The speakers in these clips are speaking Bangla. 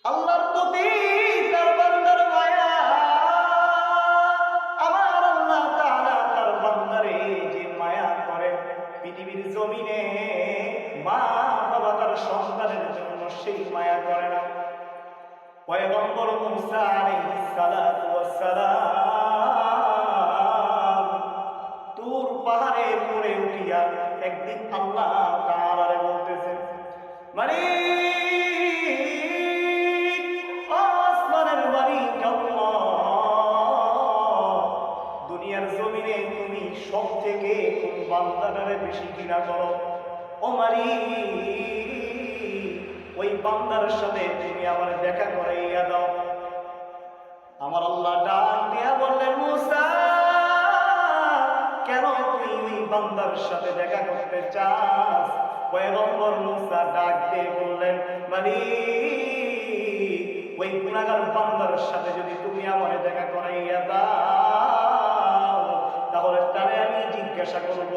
আল্লাহর প্রতি তার বান্দার মায়া, আমার আল্লাহ তাআলা তার বান্দারে যে মায়া করে পৃথিবীর জমিনে মা বাবা তার সন্তানের জন্য সেই মায়া করে না। পয়গম্বর মুসা আলাইহিস সালাতু ওয়াস সালাম তুর পাহাড়ের উপরে উঠিয়া একদিন আল্লাহ তাআলারে বলতেছেন, মালিক, আসমানের মালিক আল্লাহ, দুনিয়ার জমিনে তুমি সব থেকে কোন বান্দাটারে বেশি ঘৃণা করো? ও মালিক, ওই বান্দার সাথে তুমি আমার দেখা করাইয়া দাও। আমার আল্লাহ ডাক দিয়া বললেন, মুসা, কেন তুই ওই বান্দার সাথে দেখা করতে চাস? পয়গম্বর মুসা ডাক দিয়ে বললেন, মালিক, ওই গুনাহগার বান্দার সাথে যদি তুমি আমার দেখা করাইয়া দাও, তাহলে তারে আমি জিজ্ঞাসা করব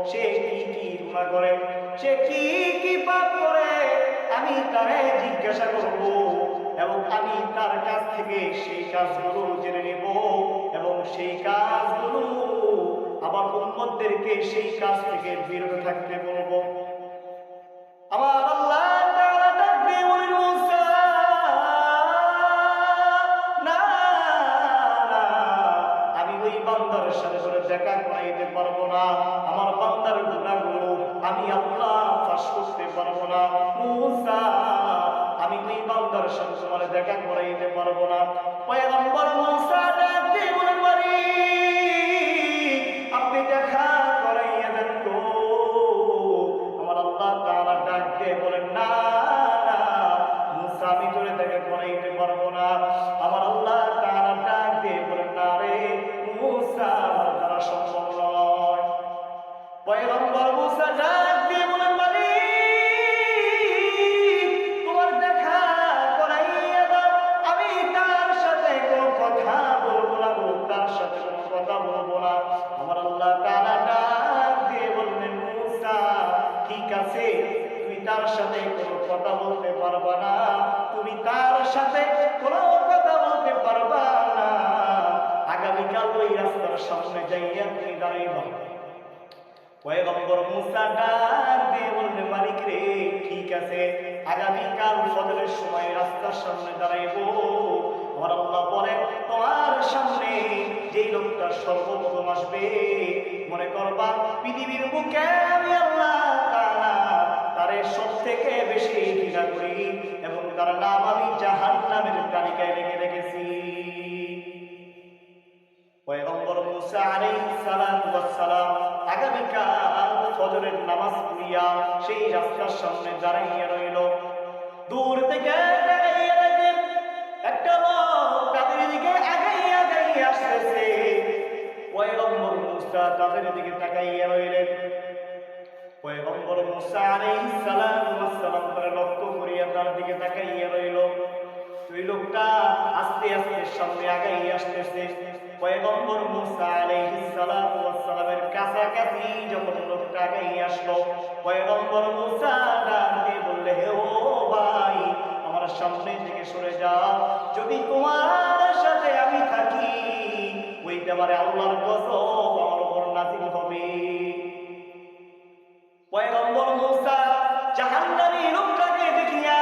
সে কি কি গুনাহ করে, সে কি কি পাপ করে, আমি তারে জিজ্ঞাসা করব এবং আমি তার কাছ থেকে সেই কাজগুলো জেনে নেব এবং সেই কাজগুলো আমার উম্মতদেরকে সেই কাজ থেকে বিরত থাকতে বলবো। আমার আল্লাহ তাআলা ডাক দিয়ে বলেন, মুসা, না না, আমি ওই বান্দার সাথে করে দেখা করাইতে পারবো না। আমার বান্দার গুনাহগুলো আমি আল্লাহ ফাঁস করতে পারবো না। মুসা, আমি ওই বান্দার সাথে তোমার দেখা করাইতে পারবো না। পয়গম্বর মুসা ডাক দিয়ে বলেন, মালিক, আপনি দেখা করাইয়া দেন গো। আমার আল্লাহ তাআলা ডাক দিয়ে বলেন, না না মুসা, আমি তোরে দেখা করাইতে পারবো না। আমার আল্লাহ তাআলা ডাক দিয়ে বলেন, না রে মুসা, আমার দ্বারা সম্ভব নয়। পয়গম্বর মুসা ডাক দিয়ে বলেন, মালিক, তোমার দেখা করাইয়া দাও, আমি তার সাথে কোনো কথা বলবো না গো, তার সাথে কোনো কথা বলবো না। আমার আল্লাহ তাআলা ডাক দিয়ে বললেন, মুসা, ঠিক আছে, তুই তার সাথে কোনো কথা বলতে পারবা না, তুমি তার সাথে কোনো কথা বলতে পারবা না। আগামীকাল ওই রাস্তার সামনে যাইয়া তুমি দাঁড়াইবা। পয়গম্বর মুসা ডাক দিয়ে বললেন, মালিক রে, ঠিক আছে, আগামীকাল ফজরের সময় রাস্তার সামনে দাঁড়াইবো। আমার আল্লাহ বলেন, তোমার সামনে যেই লোকটা সর্বপ্রথম আসবে, মনে করবা পৃথিবীর বুকে আমি আল্লাহ তাআলা তারে সব থেকে বেশি ঘৃণা করি এবং তার নাম আমি জাহান্নামের তালিকায় লিখে রেখেছি। পয়গম্বর মুসা আলাইহিস সালাতু ওয়াস সালাম আগামীকাল ফজরের নামাজ পড়িয়া সেই রাস্তার সামনে দাঁড়াইয়া রইল। দূর থেকে তাকাইয়া দেখেন একটা লোক তাদের দিকে আগাইয়া আগাইয়া আসতেছে। পয়গম্বর মুসা তাদের দিকে তাকাইয়া রইলেন। পয়গম্বর মুসা আলাইহিস সালাতু ওয়াস সালাম তার লক্ষ্য করিয়া তার দিকে তাকাইয়া রইল। ওই লোকটা আস্তে আস্তে সামনে আগাইয়া আসতেছে। পয়গম্বর মুসা আলাইহিস সালাতু ওয়াস সালামের কাছাকাছি যখন লোকটা আগাইয়া আসলো, পয়গম্বর মুসা ডাক দিয়ে বললে, হে ও ভাই, আমার সামনে থেকে সরে যাও, যদি তোমার সাথে আমি থাকি ওইটা আমার আল্লাহর গজব আমার উপর নাযিল হবে। পয়গম্বর মুসা জাহান্নামী লোকটাকে দেখিয়া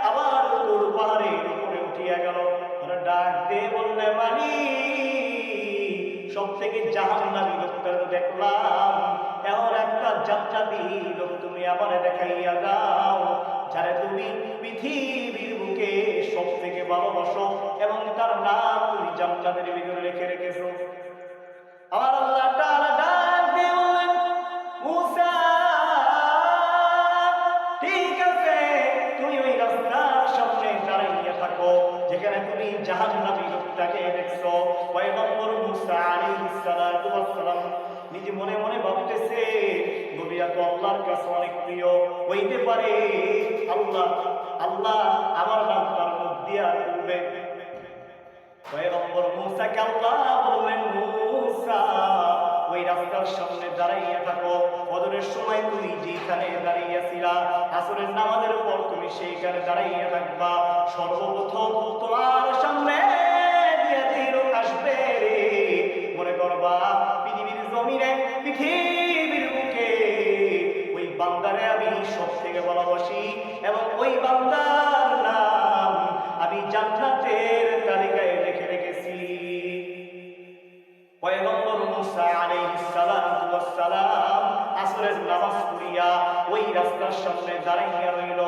আবার তোর পাহাড়ের উপরে উঠিয়া গেল। ডাক দিয়ে বললে, মালিক, সব থেকে জাহান্নামী লোকটা দেখলাম, এমন একটা জান্নাতি লোক তুমি আমারে দেখাইয়া দাও, যারে তুমি পৃথিবীর বুকে সব থেকে ভালোবাসো এবং তার নাম তুমি জান্নাতের ভিতরে রেখে রেখেছো। আমার আল্লাহ তাআলা ডাক দিয়ে বললেন, মুসা, ঠিক আছে, তুমি ওই রাস্তার সামনে দাঁড়াইয়া থাকো যেখানে তুমি জাহান্নামী লোকটাকে দেখছো। পয়গম্বর মুসা আলাইহিস সালাতু ওয়াস সালাম নিজে মনে মনে ভাবতেছে, নবীরা তো আল্লাহর কাছে অনেক প্রিয়, হইতে পারে আল্লাহ আল্লাহ আমার নাম তার মুখ দিয়া তুলবে। পয়গম্বর মুসাকে আল্লাহ বললেন, মুসা, ওই রাস্তার রাস্তার সামনে দাঁড়াইয়া থাকো। ফজরের সময় তুমি যেখানে দাঁড়িয়েছিলা, আসরের নামাজের পর তুমি সেইখানে দাঁড়াইয়া থাকবা। সর্বপ্রথম তোমার সামনে দিয়া যে লোক আসবে রে, মনে করবা পৃথিবীর জমিনে, পৃথিবীর বুকে ওই বান্দারে আমি সব থেকে ভালোবাসি এবং ওই বান্দার নাম আমি জান্নাতের তালিকায় রেখে রেখেছি। পয়গম্বর মুসা আলাইহিস সালাতু ওয়াস সালাম আসরের নামাজ পড়িয়া ওই রাস্তার সামনে দাঁড়াইয়া রইল।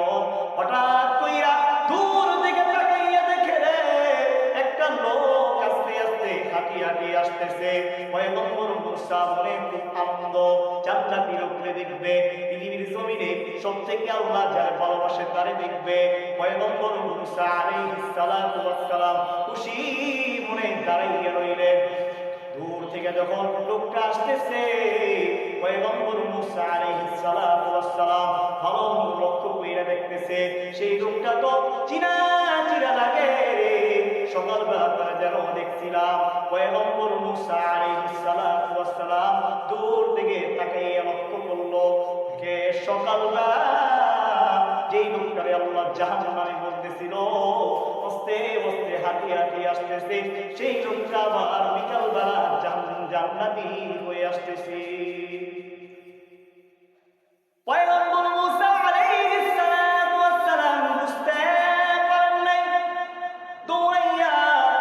হঠাৎ কইরা দূর দিকে তাকাইয়া দেখে রে একটা লোক আস্তে আস্তে হাঁটি হাঁটি আসতেছে। পয়গম্বর মুসা মনে খুব আনন্দ, জান্নাতি লোককে দেখবে, পৃথিবীর জমিনে সবথেকে আল্লাহ যার ভালোবাসে তারে দেখবে। পয়গম্বর মুসা আলাইহিস সালাতু ওয়াস সালাম খুশি মনে দাঁড়াইয়া রইলেন। দূর থেকে যখন লোকটা আসতেছে, পয়গম্বর মুসা আলাইহিস সালাতু ওয়াস সালাম ভালো লক্ষ্য কইরা দেখতেছে সেই লোকটা তো চিনা চিনা লাগে রে। সকালবেলা তারা যেন দেখছিলাম। পয়গম্বর মুসা আলাইহিস সালাতু ওয়াস সালাম দূর থেকে তাকাইয়া লক্ষ্য করলো কে সকালবেলা যেই লোকটারে আল্লাহ জাহান্নামে বলতেছিল আস্তে আস্তে হাঁটি হাঁটি আসতেছে, সেই লোকটা আবার বিকালবেলা জান্নাতি হয়ে আসতেছে। পয়গম্বর মুসা আলাইহিস সালাতু ওয়াস সালাম বুঝতে পারেন নাই, দৌড়াইয়া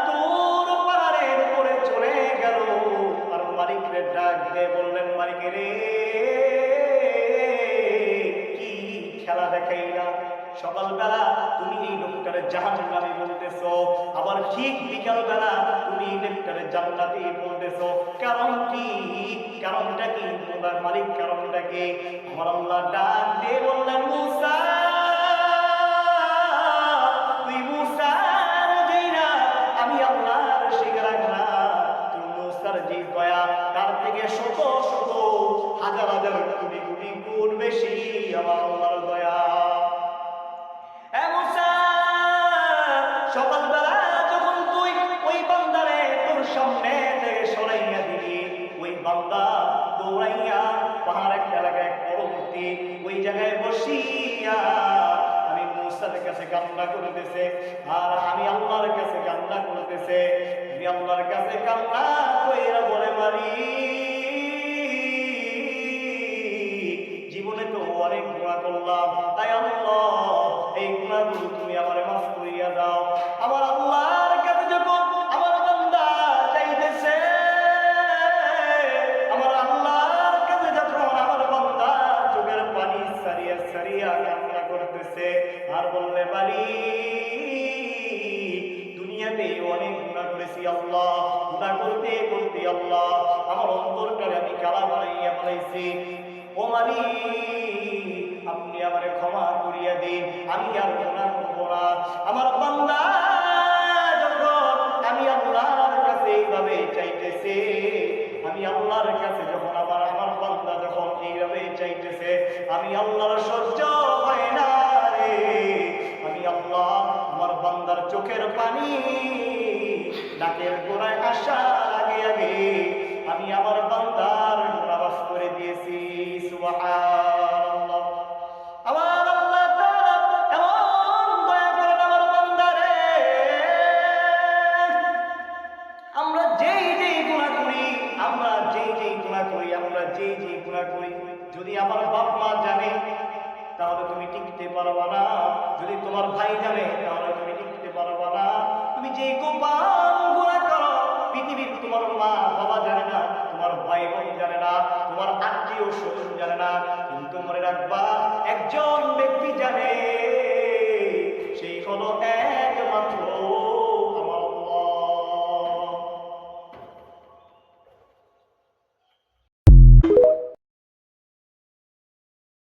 দূর পাহাড়ের উপরে চলে গেল। আর মালিকরে ডাক দিয়ে বললেন, মালিক রে কি খেলা দেখাইলা? সকালবেলা তুমি এই লোকটারে জাহান্নামী বলতেছো, আবার ঠিক বিকালবেলা তুমি এই লোকটারে জান্নাতি বলতেছো। কারণ কি? কারণটা কি তোমার মালিক? কারণটা কি? আমার আল্লাহ ডাক দিয়ে বললেন, মুসা তুই মুসার যেই না আমি আল্লাহর শিকার না, তুই মুসার যে দয়া তার থেকে শত শত হাজার হাজার কোটি কোটি গুণ বেশি আমার আল্লাহর দয়া। সকালবেলা যখন তুই ওই বান্দারে তোর সামনে থেকে সরাইয়া দিবি, ওই বান্দা দৌড়াইয়া পাহাড় একটা এলাকায় পরবর্তী ওই জায়গায় বসিয়া আমি মুসার কাছে কান্না করতেছে, আর আমি আল্লাহর কাছে কান্না করতেছে। আমি আল্লাহর কাছে কান্না কইরা বলে, মারি জীবনে তো অনেক গুনাহ করলাম, তাই আল্লাহ এই গুনাহগুলো তুমি আমারে মাফ করিয়া দাও। আমার আল্লাহর কাছে যখন আমার বান্দা চাইতেছে, আমার আল্লাহর কাছে যখন আমার বান্দা চোখের পানি সারিয়া সারিয়া কান্না করতেছে আর বললে, বাড়ি দুনিয়াতে অনেক গুনাহ করেছি আল্লাহ, গুনাহ করতে করতে আল্লাহ আমার অন্তরটারে আমি কালা বানাইয়া ফেলাইছি। ও মালিক আপনি আমারে ক্ষমা করিয়া দিন, আমি আর গুনাহ করব না। আমার বান্দা যখন আমি আল্লাহর কাছে এইভাবে চাইতেছে, আমি আল্লাহর কাছে যখন আমার বান্দা যখন এইভাবে চাইতেছে, আমি আল্লাহর সহ্য হয় না রে। আমি আল্লাহ আমার বান্দার চোখের পানি নাকের গোড়ায় আসার আগে আগে আমি আমার বান্দার গুনাহ মাফ করে দিয়েছি। সুবহানাল্লাহ। আমার আল্লাহ তাআলা এমন দয়া করেন আমার বান্দারে। আমরা যেই যেই গুনাহ করি, আমরা যেই যেই গুনাহ করি, আমরা যেই যেই গুনাহ করি, যদি আমার বাপ মা জানে তাহলে তুমি টিকতে পারবা না, যদি তোমার ভাই জানে তাহলে তুমি টিকতে পারবা না। তুমি যে গোপন গুনাহ করো পৃথিবীর তোমার মা বাবা জানে না, তোমার ভাই বোন জানে না, তোমার আত্মীয় স্বজন জানে না, কিন্তু মনে রাখবা